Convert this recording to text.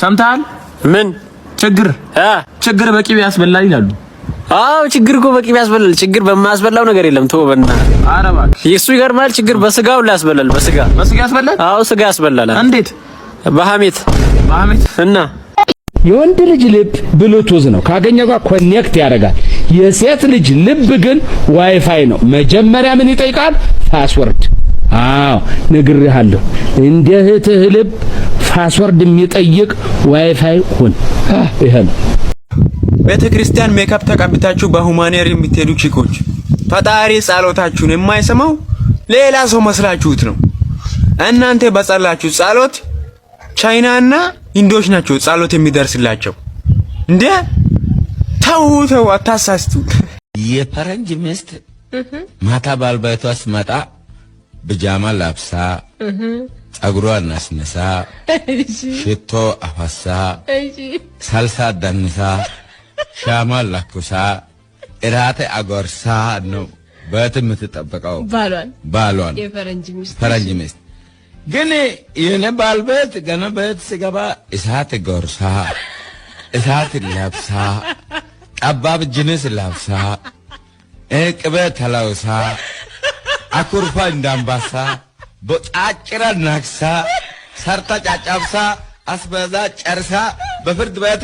ሰምተሃል? ምን ችግር በቂቤ ያስበላል ይላሉ። አዎ ችግር እኮ በቂቤ ያስበላል። ችግር በማያስበላው ነገር የለም። ተው በእናትህ። ኧረ እባክህ እሱ ይገርማል። ችግር በስጋው ያስበላል። በስጋ ያስበላል? አዎ ስጋ ያስበላል። እንዴት? በሐሜት እና የወንድ ልጅ ልብ ብሉቱዝ ነው፣ ካገኘው ጋር ኮኔክት ያደርጋል። የሴት ልጅ ልብ ግን ዋይፋይ ነው። መጀመሪያ ምን ይጠይቃል? ፓስወርድ። አዎ ነግሬሃለሁ። እንደ እህትህ ልብ ፓስወርድ የሚጠይቅ ዋይፋይ ሁን። ይሄ ነው። ቤተ ክርስቲያን ሜካፕ ተቀብታችሁ በሁማኔር የምትሄዱ ቺኮች ፈጣሪ ጸሎታችሁን የማይሰማው ሌላ ሰው መስላችሁት ነው። እናንተ በጸላችሁ ጸሎት ቻይናና ኢንዶች ናቸው ጸሎት የሚደርስላቸው። እንዴ ተው አታሳስቱ። የፈረንጅ ሚስት ማታ ባልባይቷ ስትመጣ ብጃማ ለብሳ ጸጉሯን አስነሳ ሽቶ አፈሳ ሳልሳ ደንሳ ሻማ ለኩሳ እራተ አጎርሳ ነው በት የምትጠብቀው ባሏን ፈረንጅ ሚስት። ግን የኔ ባልቤት ገና ቤት ሲገባ እሳት ጎርሳ እሳት ለብሳ ጠባብ ጅንስ ለብሳ ቅቤ ተለውሳ አኩርፋ እንዳንባሳ በጫጭራ ናክሳ ሰርታ ጫጫብሳ አስበዛ ጨርሳ በፍርድ ቤት